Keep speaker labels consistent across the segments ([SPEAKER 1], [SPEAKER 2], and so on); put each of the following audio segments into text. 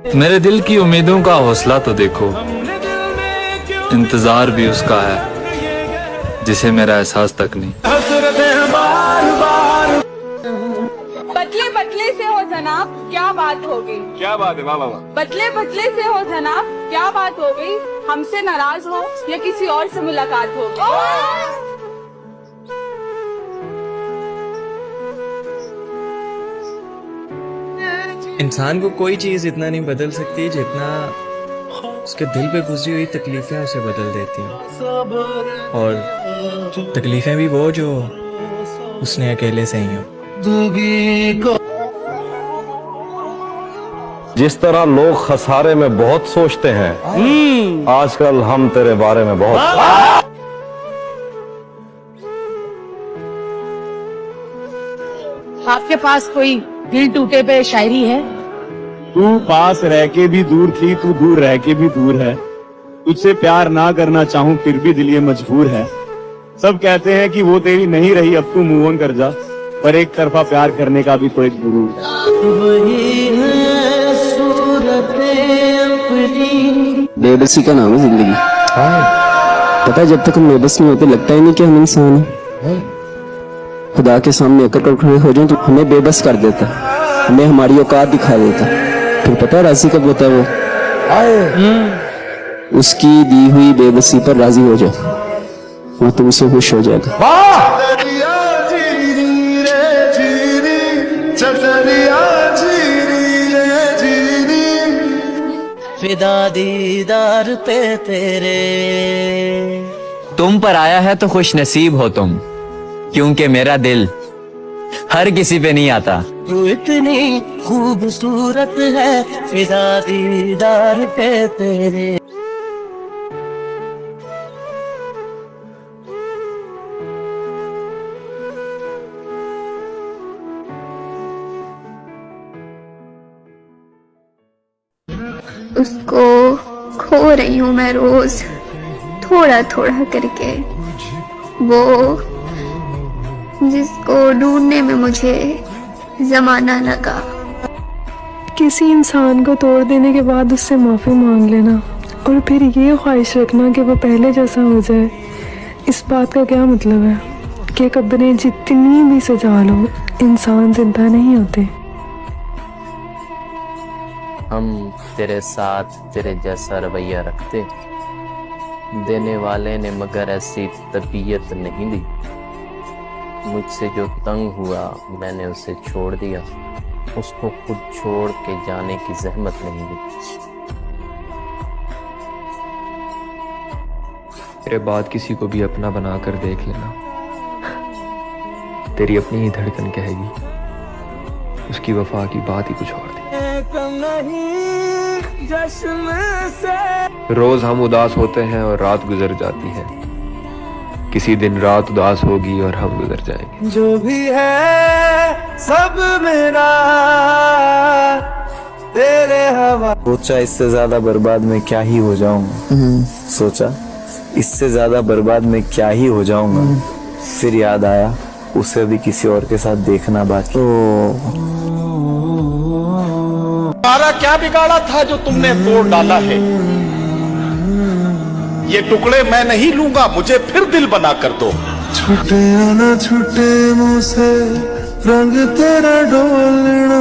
[SPEAKER 1] मेरे दिल की उम्मीदों का हौसला तो देखो, इंतजार भी उसका है जिसे मेरा एहसास तक नहीं।
[SPEAKER 2] पतले पतले से हो जनाब, क्या बात हो गई?
[SPEAKER 3] क्या बात है? वाह वाह।
[SPEAKER 2] पतले पतले से हो जनाब, क्या बात हो गई? हमसे नाराज हो या किसी और से मुलाकात हो गई?
[SPEAKER 4] इंसान को कोई चीज इतना नहीं बदल सकती जितना उसके दिल पे गुजरी हुई तकलीफें उसे बदल देती हैं, और तकलीफें भी वो जो उसने अकेले सही हो।
[SPEAKER 5] जिस तरह लोग खसारे में बहुत सोचते हैं, आजकल हम तेरे बारे में बहुत।
[SPEAKER 6] आपके पास कोई दिल टूटे पे शायरी है?
[SPEAKER 3] तू पास रह के भी दूर थी, तू दूर रह के भी दूर है। तुझसे प्यार ना करना चाहूं फिर भी दिल ये मजबूर है। सब कहते हैं कि वो तेरी नहीं रही, अब तू मूव ऑन कर जा, पर एक तरफा प्यार करने का भी तो एक गुरूर है।
[SPEAKER 7] बेबसी का नाम है जिंदगी। पता है, जब तक हम बेबस नहीं होते लगता ही नहीं कि हम इंसान हैं। खुदा के सामने अकर कर खड़े हो जाए तो हमें बेबस कर देता, हमें हमारी औकात दिखा देता। फिर पता है राजी कब होता है वो? उसकी दी हुई बेबसी पर राजी हो जाए, वो तुमसे खुश हो जाएगा।
[SPEAKER 8] फिदा दीदार पे तेरे।
[SPEAKER 9] तुम पर आया है तो खुश नसीब हो तुम, क्योंकि मेरा दिल हर किसी पे नहीं आता।
[SPEAKER 8] तू इतनी खूबसूरत है, फिदा दीदार पे तेरे।
[SPEAKER 10] उसको खो रही हूँ मैं रोज थोड़ा थोड़ा करके, वो जिसको ढूंढने में मुझे जमाना लगा।
[SPEAKER 11] किसी इंसान को तोड़ देने के बाद उससे माफ़ी मांग लेना और फिर ये ख्वाहिश रखना कि वो पहले जैसा हो जाए, इस बात का क्या मतलब है कि कब्रें जितनी भी सजा लो, इंसान जिंदा नहीं होते।
[SPEAKER 9] हम तेरे साथ तेरे जैसा रवैया रखते, देने वाले ने मगर ऐसी तबीयत नहीं दी। मुझसे जो तंग हुआ मैंने उसे छोड़ दिया, उसको खुद छोड़ के जाने की जहमत नहीं दी।
[SPEAKER 4] तेरे बाद किसी को भी अपना बनाकर देख लेना, तेरी अपनी ही धड़कन कहेगी उसकी वफा की बात ही कुछ और थी। रोज हम उदास होते हैं और रात गुजर जाती है, किसी दिन रात उदास होगी और हम गुजर जाएंगे।
[SPEAKER 8] जो भी है सब मेरा तेरे हवा।
[SPEAKER 4] सोचा इससे ज्यादा बर्बाद मैं क्या ही हो जाऊंगा, सोचा इससे ज्यादा बर्बाद मैं क्या ही हो जाऊंगा, फिर याद आया उसे भी किसी और के साथ देखना बाकी।
[SPEAKER 3] तुम्हारा क्या बिगाड़ा था जो तुमने तोड़ डाला है? ये टुकड़े मैं नहीं लूंगा, मुझे फिर दिल बना कर दो।
[SPEAKER 8] छूटे ना छूटे मुँह से रंग तेरा डोलना।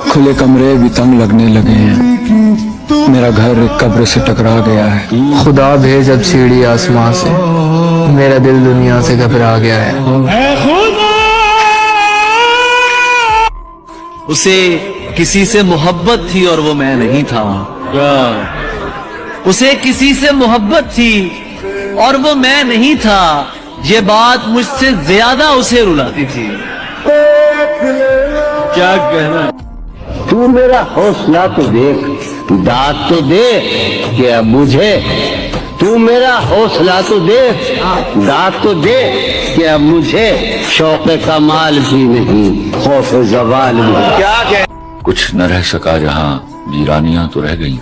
[SPEAKER 7] खुले कमरे भी तंग लगने लगे हैं, मेरा घर एक कब्र से टकरा गया है। खुदा भेज अब सीढ़ी आसमां से, मेरा दिल दुनिया से घबरा गया है।
[SPEAKER 8] उसे किसी से मोहब्बत थी और वो मैं नहीं था। उसे किसी से मोहब्बत थी और वो मैं नहीं था, ये बात मुझसे ज्यादा उसे रुलाती थी। क्या कहना?
[SPEAKER 7] तू मेरा हौसला तो देख, दाद तो दे कि अब मुझे। तू मेरा हौसला तो देख, दाद तो दे कि अब मुझे शौक कमाल भी नहीं, खौफ जवाल भी।
[SPEAKER 3] क्या कह?
[SPEAKER 1] कुछ न रह सका जहां वीरानियां तो रह गई,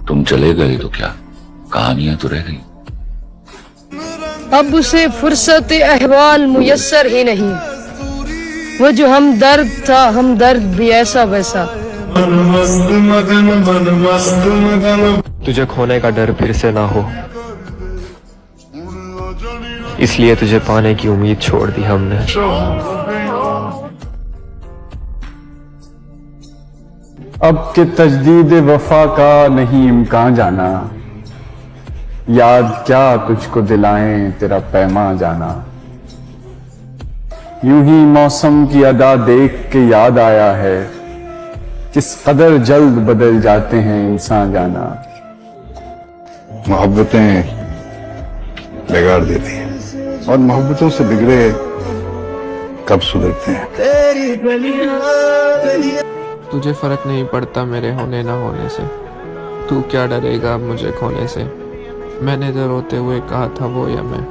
[SPEAKER 1] तुम चले गए तो क्या कहानियां तो रह गई।
[SPEAKER 6] अब उसे फुर्सत अहवाल मुयस्सर ही नहीं, वो जो हमदर्द था हमदर्द भी ऐसा वैसा।
[SPEAKER 4] तुझे खोने का डर फिर से ना हो, इसलिए तुझे पाने की उम्मीद छोड़ दी हमने।
[SPEAKER 3] अब के तजदीद वफा का नहीं इम्कान जाना, याद क्या तुझको दिलाएं तेरा पैमा जाना। यूं ही मौसम की अदा देख के याद आया है, किस कदर जल्द बदल जाते हैं इंसान जाना।
[SPEAKER 5] मोहब्बतें बिगाड़ देती हैं और मोहब्बतों से बिगड़े कब सुधरते हैं।
[SPEAKER 4] तुझे फर्क नहीं पड़ता मेरे होने ना होने से, तू क्या डरेगा अब मुझे खोने से। मैंने तो रोते हुए कहा था वो या मैं,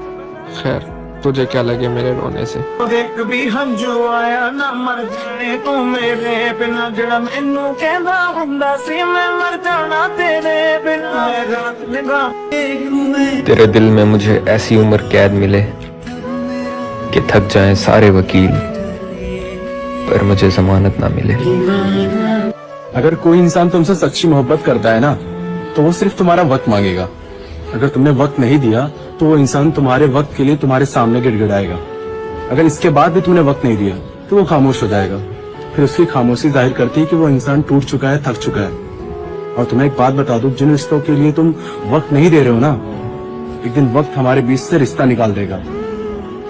[SPEAKER 4] खैर तुझे क्या लगे मेरे रोने से।
[SPEAKER 8] देख भी हम जो आया ना मर जाने को मेरे बिना, जड़ा मैनू कहंदा हुंदा सी मैं मर जाना तेरे बिना। रात निगाह
[SPEAKER 4] तेरे दिल में मुझे ऐसी उम्र कैद मिले कि थक जाएं सारे वकील, पर मुझे जमानत ना मिले।
[SPEAKER 3] अगर कोई इंसान तुमसे सच्ची मोहब्बत करता है ना, तो वो सिर्फ तुम्हारा वक्त मांगेगा। अगर तुमने वक्त नहीं दिया तो वो इंसान तुम्हारे वक्त के लिए तुम्हारे सामने गिड़गिड़ाएगा। अगर इसके बाद भी तुमने वक्त नहीं दिया तो वो खामोश हो जाएगा। फिर उसकी खामोशी जाहिर करती है कि वो इंसान टूट चुका है, थक चुका है। और तुम्हें एक बात बता दूं, जिन रिश्तों के लिए तुम वक्त नहीं दे रहे हो ना, एक दिन वक्त हमारे बीच से रिश्ता निकाल देगा।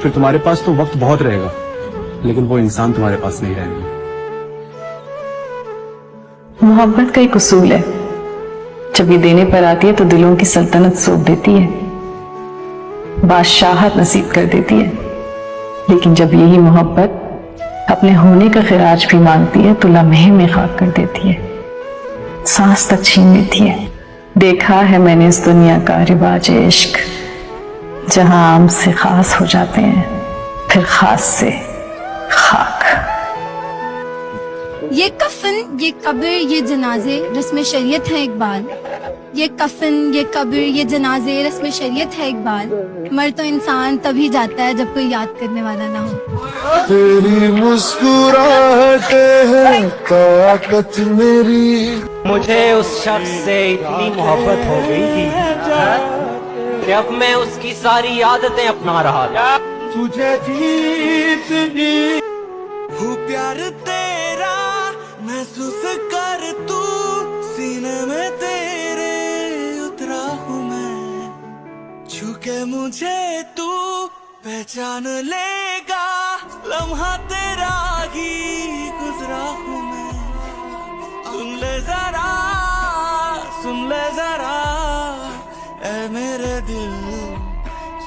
[SPEAKER 3] फिर तुम्हारे पास तो वक्त बहुत रहेगा, लेकिन वो इंसान तुम्हारे पास नहीं रहेगा।
[SPEAKER 11] मोहब्बत का एक उसूल है, जब ये देने पर आती है तो दिलों की सल्तनत सौंप देती है, बादशाहत नसीब कर देती है। लेकिन जब यही मोहब्बत अपने होने का खिराज भी मांगती है तो लम्हे में खाक कर देती है, सांस तक छीन लेती है। देखा है मैंने इस दुनिया का रिवाज इश्क, जहां आम से खास हो जाते हैं, फिर खास से खाक।
[SPEAKER 10] ये कफन, ये कब्र, ये जनाजे रस्म शरीयत है इकबाल। ये कफन, ये कब्र, ये जनाजे रस्म शरीयत है इकबाल। मर तो इंसान तभी जाता है जब कोई याद करने वाला ना हो।
[SPEAKER 5] तेरी मुस्कुराहटें हैं ताकत मेरी।
[SPEAKER 8] मुझे उस शख्स से इतनी मोहब्बत हो गई थी कि अब मैं उसकी सारी आदतें अपना रहा था। तुझे जीतनी हूँ प्यार तेरा महसूस कर तू, सीने में तेरे उतरा हूँ मैं। छूके मुझे तू पहचान लेगा, लम्हा तेरा ही गुजरा हूँ मैं। सुन ले जरा, सुन ले जरा ऐ मेरे दिल,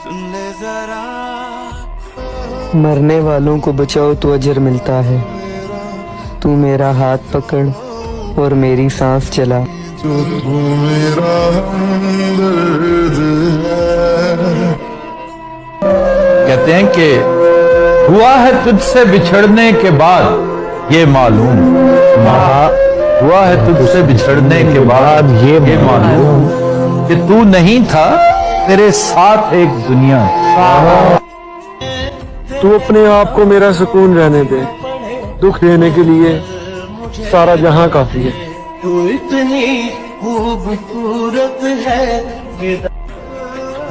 [SPEAKER 8] सुन ले जरा।
[SPEAKER 11] मरने वालों को बचाओ तो अजर मिलता है, तू मेरा हाथ पकड़ और मेरी सांस चला।
[SPEAKER 5] तू मेरा हमदर्द है।
[SPEAKER 1] कहते हैं कि हुआ है तुझसे बिछड़ने के बाद ये मालूम, हुआ है तुझसे बिछड़ने के बाद ये मालूम कि तू नहीं था तेरे साथ एक दुनिया।
[SPEAKER 3] तू अपने आप को मेरा सुकून रहने दे, दुख देने के लिए सारा जहां काफी है।
[SPEAKER 8] तू इतनी खूबसूरत है।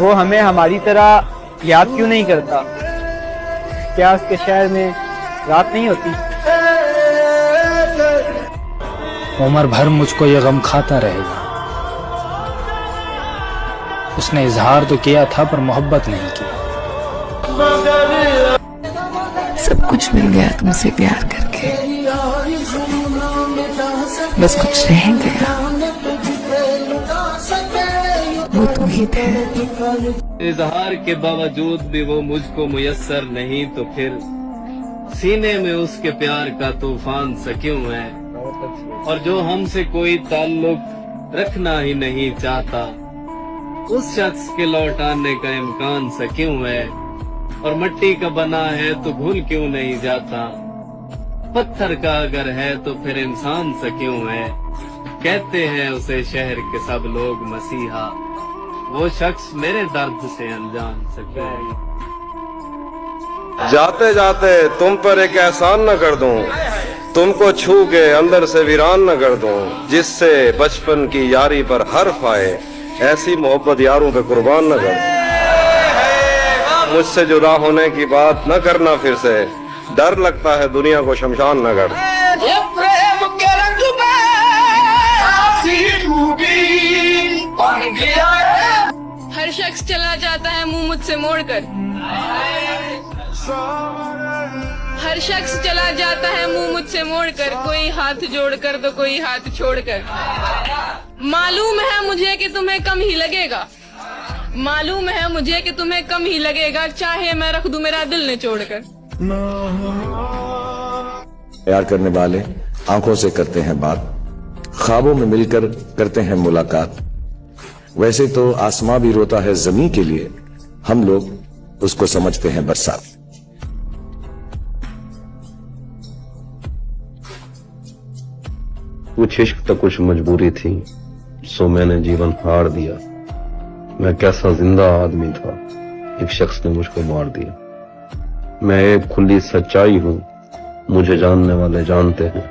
[SPEAKER 12] वो हमें हमारी तरह याद क्यों नहीं करता? क्या उसके शहर में रात नहीं होती?
[SPEAKER 13] उम्र भर मुझको ये गम खाता रहेगा। उसने इजहार तो किया था पर मोहब्बत नहीं की।
[SPEAKER 11] सब कुछ मिल गया तुमसे प्यार करके, बस कुछ रह गया, वो तुम ही थे।
[SPEAKER 9] इजहार के बावजूद भी वो मुझको मुयस्सर नहीं, तो फिर सीने में उसके प्यार का तूफान सा क्यों है? और जो हमसे कोई ताल्लुक रखना ही नहीं चाहता, उस शख्स के लौट आने का इम्कान सा क्यों है? और मिट्टी का बना है तो भूल क्यों नहीं जाता? पत्थर का अगर है तो फिर इंसान सा क्यों है? कहते हैं उसे शहर के सब लोग मसीहा, वो शख्स मेरे दर्द से अनजान सा क्यों है?
[SPEAKER 5] जाते जाते तुम पर एक एहसान न कर दूं, तुमको छू के अंदर से वीरान न कर दूं, जिससे बचपन की यारी पर हर्फ आए, ऐसी मोहब्बत यारों पे कुर्बान न कर दूं। मुझसे जुदा होने की बात न करना फिर से, डर लगता है दुनिया को शमशान न कर।
[SPEAKER 2] हर शख्स चला जाता है मुंह मुझसे मोड़कर, हर शख्स चला जाता है मुंह मुझसे मोड़कर, कोई हाथ जोड़कर तो कोई हाथ छोड़कर। मालूम है मुझे कि तुम्हें कम ही लगेगा, मालूम है मुझे कि तुम्हें कम ही लगेगा, चाहे मैं रख दूं मेरा दिल ने छोड़कर।
[SPEAKER 14] प्यार करने वाले आंखों से करते हैं बात, ख्वाबों में मिलकर करते हैं मुलाकात। वैसे तो आसमां भी रोता है जमीन के लिए, हम लोग उसको समझते हैं बरसात।
[SPEAKER 5] कुछ इश्क तो कुछ मजबूरी थी, सो मैंने जीवन हार दिया। मैं कैसा जिंदा आदमी था, एक शख्स ने मुझको मार दिया। मैं एक खुली सच्चाई हूँ, मुझे जानने वाले जानते हैं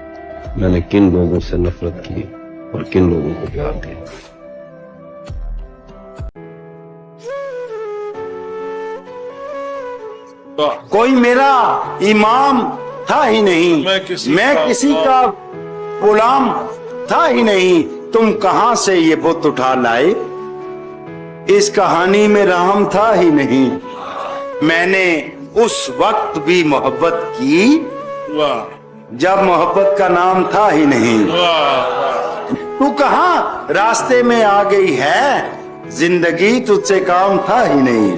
[SPEAKER 5] मैंने किन लोगों से नफरत की और किन लोगों को प्यार दिया।
[SPEAKER 15] कोई मेरा इमाम था ही नहीं, मैं किसी का गुलाम था ही नहीं। तुम कहां से ये बुत उठा लाए, इस कहानी में रहम था ही नहीं। मैंने उस वक्त भी मोहब्बत की जब मोहब्बत का नाम था ही नहीं। तू कहां रास्ते में आ गई है, जिंदगी तुझसे काम था ही नहीं।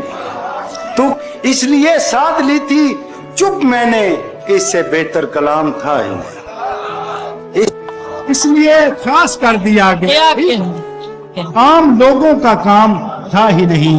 [SPEAKER 15] तू इसलिए साथ ली थी चुप, मैंने इससे बेहतर कलाम था ही नहीं।
[SPEAKER 8] इसलिए खास कर दिया गया, आम लोगों का काम था ही नहीं।